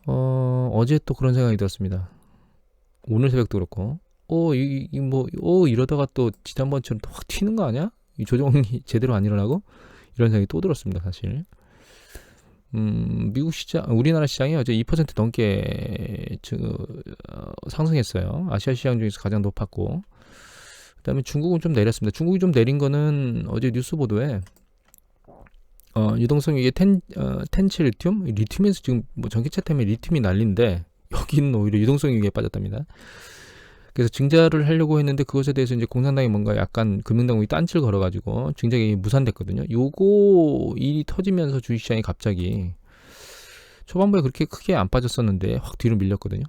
어제 또 그런 생각이 들었습니다. 오늘 새벽도 그렇고, 이러다가 또 지난번처럼 또 확 튀는 거 아니야? 이 조정이 제대로 안 일어나고? 이런 생각이 또 들었습니다, 사실. 미국 시장, 우리나라 시장이 어제 2% 넘게 상승했어요. 아시아 시장 중에서 가장 높았고, 그다음에 중국은 좀 내렸습니다. 중국이 좀 내린 거는 어제 뉴스 보도에 유동성 이게 텐치 리튬에서 지금 뭐 전기차 때문에 리튬이 난린데 여기는 오히려 유동성 위기에 빠졌답니다. 그래서 증자를 하려고 했는데 그것에 대해서 이제 공산당이 뭔가 약간 금융당국이 딴지를 걸어가지고 증자가 무산됐거든요. 요거 일이 터지면서 주식시장이 갑자기 초반부에 그렇게 크게 안 빠졌었는데 확 뒤로 밀렸거든요.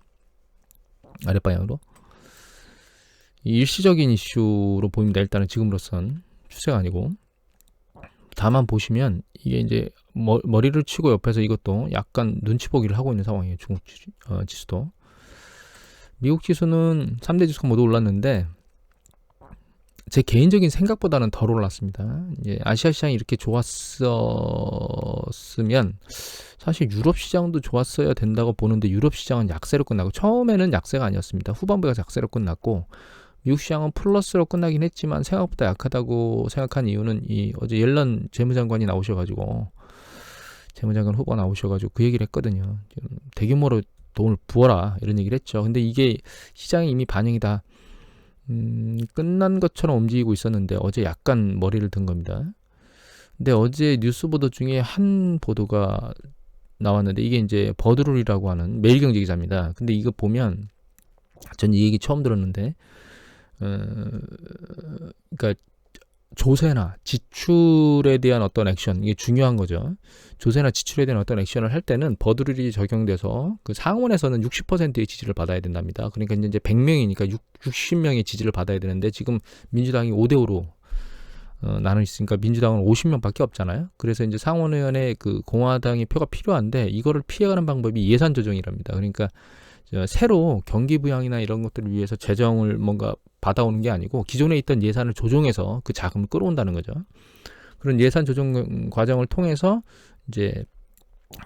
아랫방향으로. 일시적인 이슈로 보입니다. 일단은 지금으로선 추세가 아니고. 다만 보시면 이게 이제 머리를 치고 옆에서 이것도 약간 눈치 보기를 하고 있는 상황이에요. 중국 지수도. 미국 지수는 3대 지수가 모두 올랐는데 제 개인적인 생각보다는 덜 올랐습니다. 이제 아시아 시장이 이렇게 좋았었으면 사실 유럽 시장도 좋았어야 된다고 보는데 유럽 시장은 약세로 끝나고 처음에는 약세가 아니었습니다. 후반부가 약세로 끝났고 미국 시장은 플러스로 끝나긴 했지만 생각보다 약하다고 생각한 이유는 어제 옐런 재무장관이 나오셔가지고 재무장관 후보가 나오셔가지고 그 얘기를 했거든요. 좀 대규모로 돈을 부어라 이런 얘기를 했죠. 근데 이게 시장에 이미 반영이 다 끝난 것처럼 움직이고 있었는데 어제 약간 머리를 든 겁니다. 근데 어제 뉴스 보도 중에 한 보도가 나왔는데 이게 이제 버드룰이라고 하는 매일경제 기자입니다. 근데 이거 보면 전 이 얘기 처음 들었는데 그러니까 조세나 지출에 대한 어떤 액션 이게 중요한 거죠. 조세나 지출에 대한 어떤 액션을 할 때는 버드룰이 적용돼서 그 상원에서는 60%의 지지를 받아야 된답니다. 그러니까 이제 100명이니까 60명의 지지를 받아야 되는데 지금 민주당이 5대5로 나눠 있으니까 민주당은 50명밖에 없잖아요. 그래서 이제 상원의원의 그 공화당의 표가 필요한데 이거를 피해가는 방법이 예산 조정이랍니다. 그러니까 새로 경기 부양이나 이런 것들을 위해서 재정을 뭔가 받아오는 게 아니고 기존에 있던 예산을 조정해서 그 자금을 끌어온다는 거죠. 그런 예산 조정 과정을 통해서 이제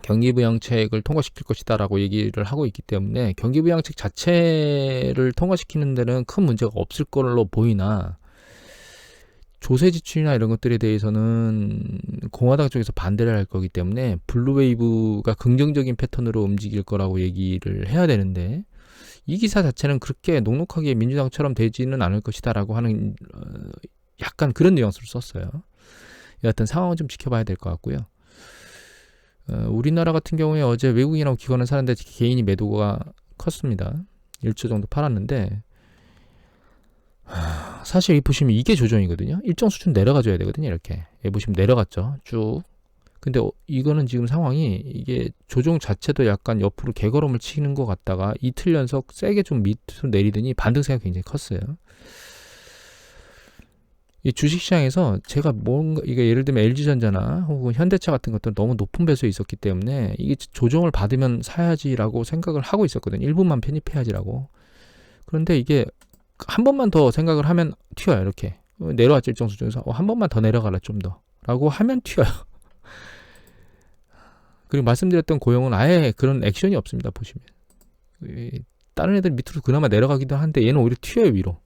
경기 부양책을 통과시킬 것이다라고 얘기를 하고 있기 때문에 경기 부양책 자체를 통과시키는 데는 큰 문제가 없을 걸로 보이나 조세 지출이나 이런 것들에 대해서는 공화당 쪽에서 반대를 할 거기 때문에 블루웨이브가 긍정적인 패턴으로 움직일 거라고 얘기를 해야 되는데 이 기사 자체는 그렇게 녹록하게 민주당처럼 되지는 않을 것이다라고 하는 약간 그런 뉘앙스를 썼어요. 여하튼 상황은 좀 지켜봐야 될 것 같고요. 우리나라 같은 경우에 어제 외국인하고 기관을 사는데 개인이 매도가 컸습니다. 1조 정도 팔았는데 사실 보시면 이게 조정이거든요. 일정 수준 내려가줘야 되거든요. 이렇게 보시면 내려갔죠. 쭉. 근데 이거는 지금 상황이 이게 조정 자체도 약간 옆으로 개걸음을 치는 것 같다가 이틀 연속 세게 좀 밑으로 내리더니 반등세가 굉장히 컸어요. 이 주식시장에서 제가 뭔가 이게 예를 들면 LG전자나 혹은 현대차 같은 것들은 너무 높은 배수에 있었기 때문에 이게 조정을 받으면 사야지라고 생각을 하고 있었거든요. 일부만 편입해야지라고. 그런데 이게 한 번만 더 생각을 하면 튀어요. 이렇게 내려왔죠. 일정 수준에서 한 번만 더 내려가라 좀 더 라고 하면 튀어요. 그리고 말씀드렸던 고용은 아예 그런 액션이 없습니다. 보시면 다른 애들 밑으로 그나마 내려가기도 하는데 얘는 오히려 튀어요. 위로.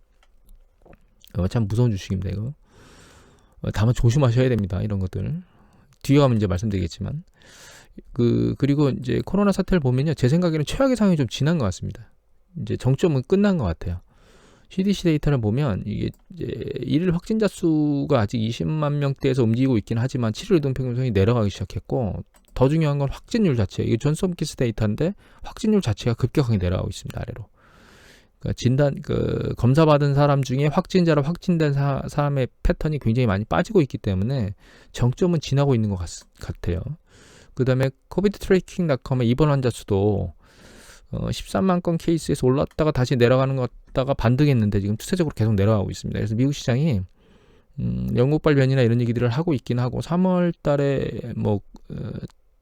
참 무서운 주식입니다. 이거 다만 조심하셔야 됩니다. 이런 것들 뒤에 가면 이제 말씀드리겠지만 그리고 이제 코로나 사태를 보면요. 제 생각에는 최악의 상황이 좀 지난 것 같습니다. 이제 정점은 끝난 것 같아요. CDC 데이터를 보면 이게 이제 일일 확진자 수가 아직 20만 명대에서 움직이고 있긴 하지만 7일 이동평균선이 내려가기 시작했고 더 중요한 건 확진율 자체. 이게 존스홈키스 데이터인데 확진율 자체가 급격하게 내려가고 있습니다. 아래로. 그러니까 검사 받은 사람 중에 확진자로 확진된 사람의 패턴이 굉장히 많이 빠지고 있기 때문에 정점은 지나고 있는 것 같아요. 그 다음에 covidtracking.com의 입원 환자 수도 13만 건 케이스에서 올랐다가 다시 내려가는 것 같다가 반등했는데 지금 추세적으로 계속 내려가고 있습니다. 그래서 미국 시장이 영국발 변이나 이런 얘기들을 하고 있긴 하고 3월 달에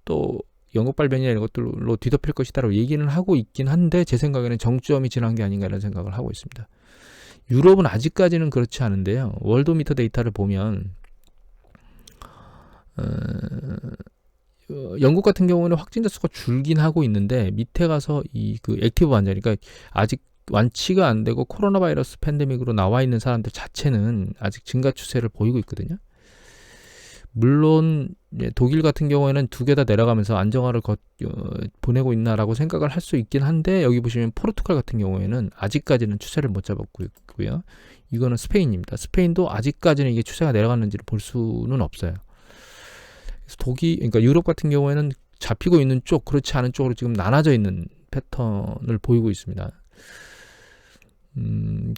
또 영국발 변이나 이런 것들로 뒤덮일 것이다라고 얘기는 하고 있긴 한데 제 생각에는 정점이 지난 게 아닌가 이런 생각을 하고 있습니다. 유럽은 아직까지는 그렇지 않은데요. 월도미터 데이터를 보면 영국 같은 경우는 확진자 수가 줄긴 하고 있는데 밑에 가서 이 그 액티브 환자, 그러니까 아직 완치가 안 되고 코로나 바이러스 팬데믹으로 나와 있는 사람들 자체는 아직 증가 추세를 보이고 있거든요. 물론 독일 같은 경우에는 두 개 다 내려가면서 안정화를 보내고 있나라고 생각을 할 수 있긴 한데, 여기 보시면 포르투갈 같은 경우에는 아직까지는 추세를 못 잡았고 있고요. 이거는 스페인입니다. 스페인도 아직까지는 이게 추세가 내려갔는지를 볼 수는 없어요. 그래서 그러니까 유럽 같은 경우에는 잡히고 있는 쪽, 그렇지 않은 쪽으로 지금 나눠져 있는 패턴을 보이고 있습니다.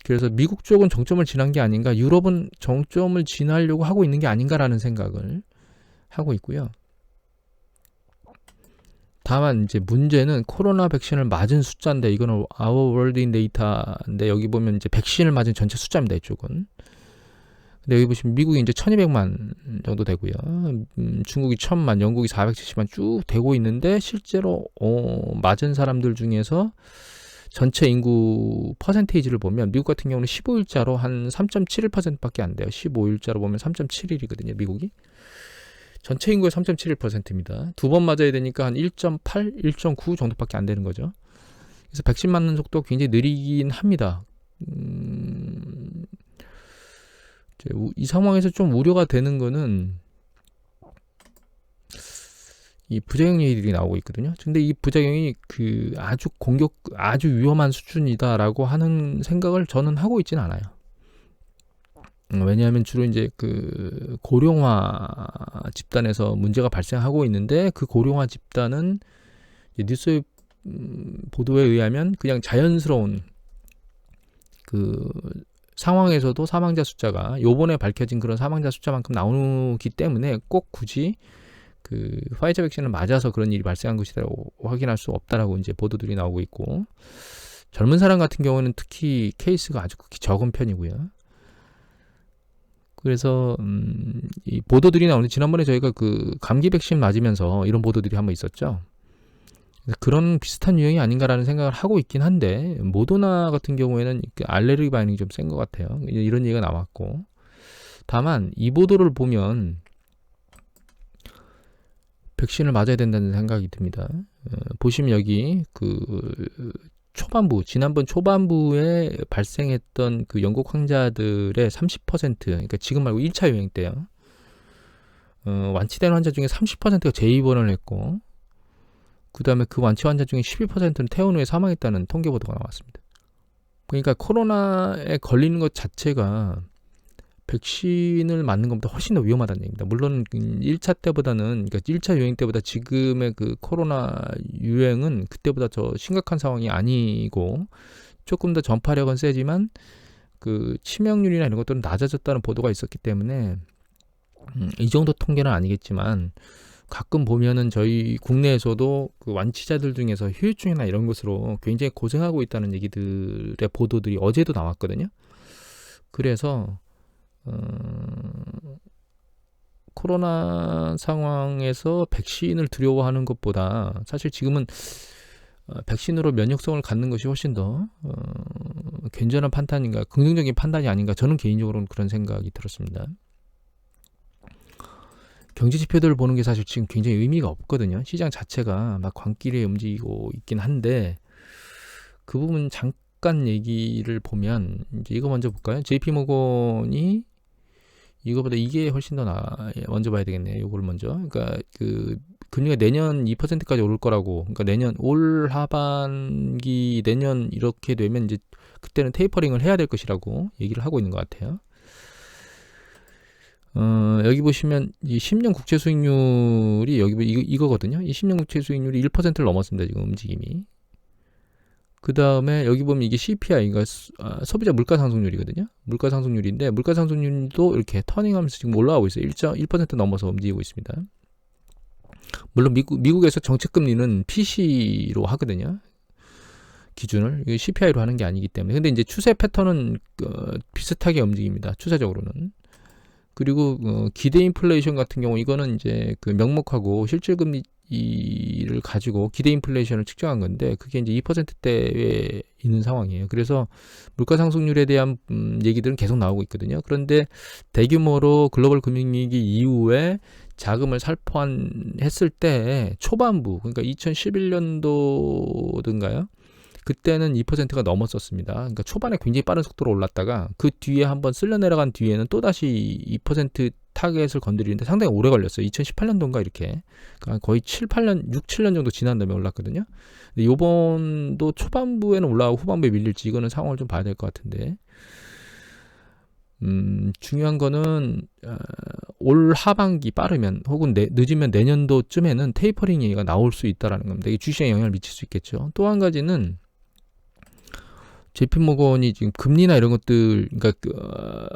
그래서 미국 쪽은 정점을 지난 게 아닌가, 유럽은 정점을 지나려고 하고 있는 게 아닌가라는 생각을 하고 있고요. 다만 이제 문제는 코로나 백신을 맞은 숫자인데, 이거는 Our World in Data인데, 여기 보면 이제 백신을 맞은 전체 숫자입니다, 이쪽은. 근데 여기 보시면 미국이 이제 1200만 정도 되고요. 중국이 1000만, 영국이 470만 쭉 되고 있는데, 실제로 맞은 사람들 중에서 전체 인구 퍼센테이지를 보면 미국 같은 경우는 15일자로 한 3.71%밖에 안 돼요. 15일자로 보면 3.71이거든요, 미국이. 전체 인구의 3.71%입니다. 두 번 맞아야 되니까 한 1.8, 1.9 정도밖에 안 되는 거죠. 그래서 백신 맞는 속도가 굉장히 느리긴 합니다. 이 상황에서 좀 우려가 되는 거는 이 부작용 얘기들이 나오고 있거든요. 근데 이 부작용이 아주 위험한 수준이다라고 하는 생각을 저는 하고 있지는 않아요. 왜냐하면 주로 이제 그 고령화 집단에서 문제가 발생하고 있는데, 그 고령화 집단은 뉴스 보도에 의하면 그냥 자연스러운 그 상황에서도 사망자 숫자가 요번에 밝혀진 그런 사망자 숫자만큼 나오기 때문에 꼭 굳이 그 화이자 백신을 맞아서 그런 일이 발생한 것이라고 확인할 수 없다라고 이제 보도들이 나오고 있고, 젊은 사람 같은 경우는 특히 케이스가 아주 극히 적은 편이고요. 그래서 이 보도들이 나오는데, 지난번에 저희가 그 감기 백신 맞으면서 이런 보도들이 한번 있었죠. 그런 비슷한 유형이 아닌가라는 생각을 하고 있긴 한데, 모더나 같은 경우에는 알레르기 반응이 좀 센 것 같아요. 이런 얘기가 나왔고, 다만 이 보도를 보면 백신을 맞아야 된다는 생각이 듭니다. 보시면 여기 지난번 초반부에 발생했던 그 영국 환자들의 30%, 그러니까 지금 말고 1차 유행 때요. 완치된 환자 중에 30%가 재입원을 했고, 그 다음에 그 완치 환자 중에 12%는 퇴원 후에 사망했다는 통계 보도가 나왔습니다. 그러니까 코로나에 걸리는 것 자체가 백신을 맞는 것보다 훨씬 더 위험하다는 얘기입니다. 물론 1차 때보다는, 그러니까 1차 유행 때보다 지금의 그 코로나 유행은 그때보다 더 심각한 상황이 아니고, 조금 더 전파력은 세지만 그 치명률이나 이런 것들은 낮아졌다는 보도가 있었기 때문에 이 정도 통계는 아니겠지만, 가끔 보면은 저희 국내에서도 그 완치자들 중에서 후유증이나 이런 것으로 굉장히 고생하고 있다는 얘기들의 보도들이 어제도 나왔거든요. 그래서 코로나 상황에서 백신을 두려워하는 것보다 사실 지금은 백신으로 면역성을 갖는 것이 훨씬 더 괜찮은 판단인가, 긍정적인 판단이 아닌가, 저는 개인적으로는 그런 생각이 들었습니다. 경제 지표들을 보는 게 사실 지금 굉장히 의미가 없거든요. 시장 자체가 막 광길에 움직이고 있긴 한데, 그 부분 잠깐 얘기를 보면, 이제 이거 먼저 볼까요? JP모건이 이거보다 이게 훨씬 더 먼저 봐야 되겠네요. 이걸 먼저. 그러니까 그 금리가 내년 2%까지 오를 거라고. 그러니까 올 하반기 내년 이렇게 되면 이제 그때는 테이퍼링을 해야 될 것이라고 얘기를 하고 있는 것 같아요. 여기 보시면 이 10년 국채 수익률이 이거거든요. 이 10년 국채 수익률이 1%를 넘었습니다. 지금 움직임이. 그 다음에 여기 보면 이게 CPI, 그러니까 소비자 물가 상승률이거든요. 물가 상승률인데, 물가 상승률도 이렇게 터닝하면서 지금 올라가고 있어요. 1% 넘어서 움직이고 있습니다. 물론 미국에서 정책금리는 PC로 하거든요. 기준을 CPI로 하는 게 아니기 때문에. 근데 이제 추세 패턴은 비슷하게 움직입니다. 추세적으로는. 그리고 기대 인플레이션 같은 경우, 이거는 이제 그 명목하고 실질금리를 가지고 기대 인플레이션을 측정한 건데, 그게 이제 2%대에 있는 상황이에요. 그래서 물가 상승률에 대한 얘기들은 계속 나오고 있거든요. 그런데 대규모로 글로벌 금융위기 이후에 자금을 살포했을 때 초반부, 그러니까 2011년도든가요? 그때는 2%가 넘었었습니다. 그러니까 초반에 굉장히 빠른 속도로 올랐다가 그 뒤에 한번 쓸려 내려간 뒤에는 또다시 2% 타겟을 건드리는데 상당히 오래 걸렸어요. 2018년도인가 이렇게. 그러니까 거의 6, 7년 정도 지난 다음에 올랐거든요. 근데 요번도 초반부에는 올라가고 후반부에 밀릴지 이거는 상황을 좀 봐야 될 것 같은데. 중요한 거는 올 하반기 빠르면 혹은 늦으면 내년도쯤에는 테이퍼링 얘기가 나올 수 있다라는 겁니다. 이게 주식에 영향을 미칠 수 있겠죠. 또 한 가지는 JP모건이 지금 금리나 이런 것들, 그러니까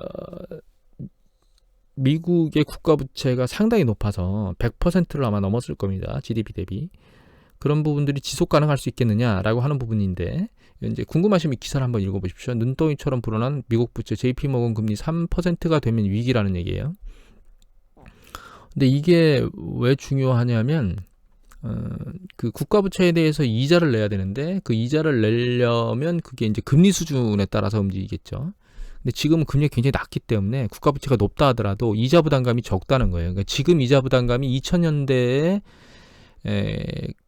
미국의 국가 부채가 상당히 높아서 100%를 아마 넘었을 겁니다. GDP 대비. 그런 부분들이 지속 가능할 수 있겠느냐라고 하는 부분인데, 이제 궁금하시면 기사를 한번 읽어보십시오. 눈덩이처럼 불어난 미국 부채 JP모건 금리 3%가 되면 위기라는 얘기예요. 근데 이게 왜 중요하냐면 그 국가 부채에 대해서 이자를 내야 되는데 그 이자를 내려면 그게 이제 금리 수준에 따라서 움직이겠죠. 근데 지금은 금리가 굉장히 낮기 때문에 국가 부채가 높다 하더라도 이자 부담감이 적다는 거예요. 그러니까 지금 이자 부담감이 2000년대에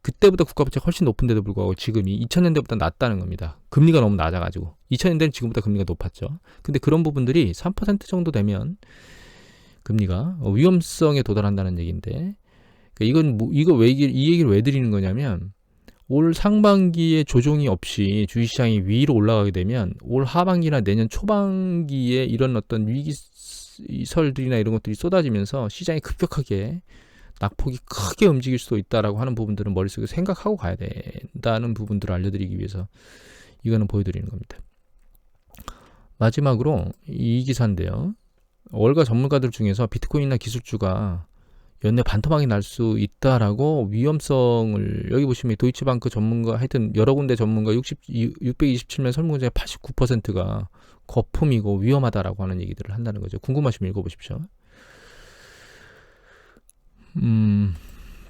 그때보다 국가 부채가 훨씬 높은데도 불구하고 지금이 2000년대보다 낮다는 겁니다. 금리가 너무 낮아가지고 2000년대는 지금보다 금리가 높았죠. 근데 그런 부분들이 3% 정도 되면 금리가 위험성에 도달한다는 얘기인데, 그러니까 이 얘기를 왜 드리는 거냐면 올 상반기에 조정이 없이 주식시장이 위로 올라가게 되면 올 하반기나 내년 초반기에 이런 어떤 위기설들이나 이런 것들이 쏟아지면서 시장이 급격하게 낙폭이 크게 움직일 수도 있다라고 하는 부분들은 머릿속에 생각하고 가야 된다는 부분들을 알려드리기 위해서 이거는 보여드리는 겁니다. 마지막으로 이 기사인데요. 월가 전문가들 중에서 비트코인이나 기술주가 연내 반토막이 날 수 있다라고 위험성을, 여기 보시면 도이치방크 전문가, 하여튼 여러 군데 전문가 627명 설문 중에 89%가 거품이고 위험하다라고 하는 얘기들을 한다는 거죠. 궁금하시면 읽어보십시오.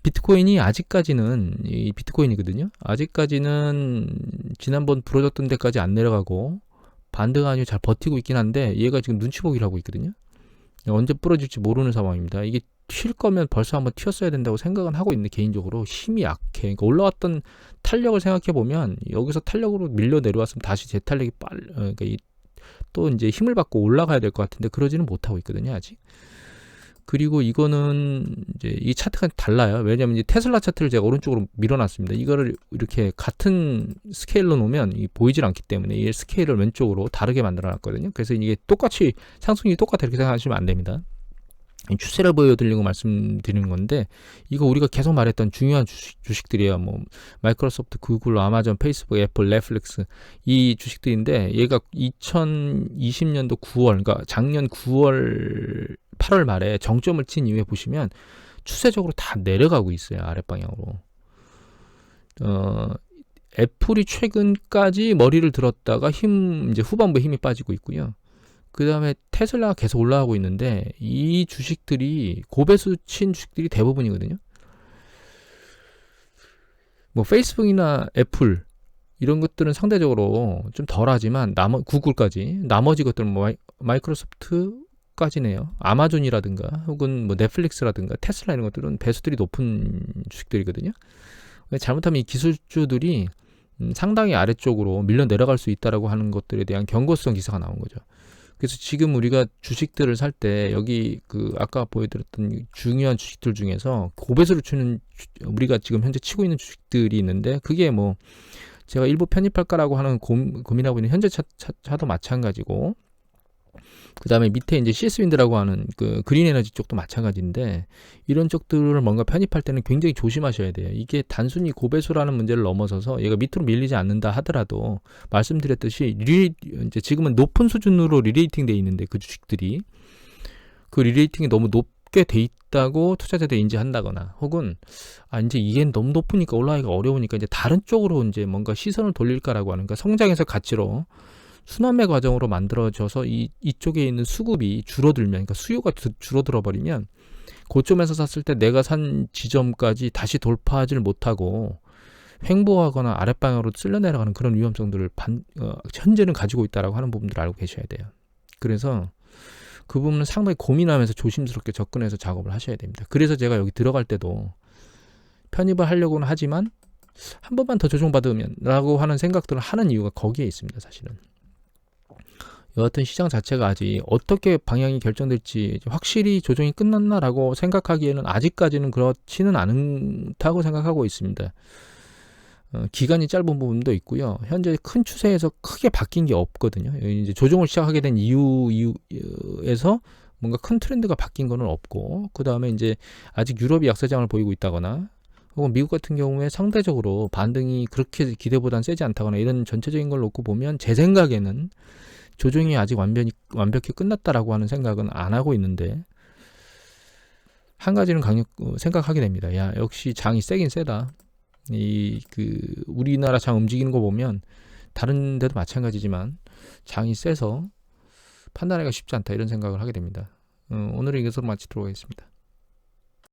비트코인이 아직까지는, 이 비트코인이거든요. 아직까지는 지난번 부러졌던 데까지 안 내려가고 반대가 아니고 잘 버티고 있긴 한데 얘가 지금 눈치 보기를 하고 있거든요. 언제 부러질지 모르는 상황입니다. 이게 튈 거면 벌써 한번 튀었어야 된다고 생각은 하고 있는데 개인적으로 힘이 약해. 그러니까 올라왔던 탄력을 생각해 보면 여기서 탄력으로 밀려 내려왔으면 다시 재탄력이 그러니까 또 이제 힘을 받고 올라가야 될 것 같은데 그러지는 못하고 있거든요, 아직. 그리고 이거는 이제 이 차트가 달라요. 왜냐하면 이제 테슬라 차트를 제가 오른쪽으로 밀어놨습니다. 이거를 이렇게 같은 스케일로 놓으면 이게 보이질 않기 때문에 이 스케일을 왼쪽으로 다르게 만들어놨거든요. 그래서 이게 똑같이 상승률이 똑같아 이렇게 생각하시면 안 됩니다. 추세를 보여드리고 말씀드리는 건데, 이거 우리가 계속 말했던 중요한 주식들이에요. 뭐 마이크로소프트, 구글, 아마존, 페이스북, 애플, 넷플릭스, 이 주식들인데 얘가 2020년도 9월, 그러니까 작년 9월 8월 말에 정점을 친 이후에 보시면 추세적으로 다 내려가고 있어요. 아랫방향으로. 애플이 최근까지 머리를 들었다가 이제 후반부에 힘이 빠지고 있고요. 그 다음에 테슬라가 계속 올라가고 있는데 이 주식들이 고배수 친 주식들이 대부분이거든요. 뭐 페이스북이나 애플 이런 것들은 상대적으로 좀 덜하지만 구글까지 나머지 것들은 뭐 마이크로소프트까지네요. 아마존이라든가 혹은 뭐 넷플릭스라든가 테슬라 이런 것들은 배수들이 높은 주식들이거든요. 잘못하면 이 기술주들이 상당히 아래쪽으로 밀려 내려갈 수 있다라고 하는 것들에 대한 경고성 기사가 나온 거죠. 그래서 지금 우리가 주식들을 살 때 여기 그 아까 보여드렸던 중요한 주식들 중에서 고배수를 치는 우리가 지금 현재 치고 있는 주식들이 있는데 그게 뭐 제가 일부 편입할까라고 하는 고민하고 있는 현재 차도 마찬가지고, 그 다음에 밑에 이제 CS윈드라고 하는 그 그린 에너지 쪽도 마찬가지인데 이런 쪽들을 뭔가 편입할 때는 굉장히 조심하셔야 돼요. 이게 단순히 고배수라는 문제를 넘어서서 얘가 밑으로 밀리지 않는다 하더라도 말씀드렸듯이 이제 지금은 높은 수준으로 리레이팅 돼 있는데 그 주식들이 그 리레이팅이 너무 높게 돼 있다고 투자자들이 인지한다거나 혹은 이제 이게 너무 높으니까 올라가기가 어려우니까 이제 다른 쪽으로 이제 뭔가 시선을 돌릴까라고 하는, 그러니까 성장에서 가치로 순환매 과정으로 만들어져서 이쪽에 있는 수급이 줄어들면, 그러니까 수요가 줄어들어 버리면 고점에서 샀을 때 내가 산 지점까지 다시 돌파하지를 못하고 횡보하거나 아랫방향으로 쓸려 내려가는 그런 위험성들을 현재는 가지고 있다라고 하는 부분들을 알고 계셔야 돼요. 그래서 그 부분은 상당히 고민하면서 조심스럽게 접근해서 작업을 하셔야 됩니다. 그래서 제가 여기 들어갈 때도 편입을 하려고는 하지만 한 번만 더 조정받으면 라고 하는 생각들을 하는 이유가 거기에 있습니다. 사실은 여하튼 시장 자체가 아직 어떻게 방향이 결정될지 확실히 조정이 끝났나라고 생각하기에는 아직까지는 그렇지는 않다고 생각하고 있습니다. 기간이 짧은 부분도 있고요. 현재 큰 추세에서 크게 바뀐 게 없거든요. 이제 조정을 시작하게 된 이유에서 뭔가 큰 트렌드가 바뀐 거는 없고, 그 다음에 이제 아직 유럽이 약세장을 보이고 있다거나, 혹은 미국 같은 경우에 상대적으로 반등이 그렇게 기대보다는 세지 않다거나 이런 전체적인 걸 놓고 보면 제 생각에는 조정이 아직 완벽히 끝났다라고 하는 생각은 안 하고 있는데, 한 가지는 생각하게 됩니다. 야, 역시 장이 세긴 세다. 우리나라 장 움직이는 거 보면 다른 데도 마찬가지지만 장이 세서 판단하기가 쉽지 않다, 이런 생각을 하게 됩니다. 오늘은 이것으로 마치도록 하겠습니다.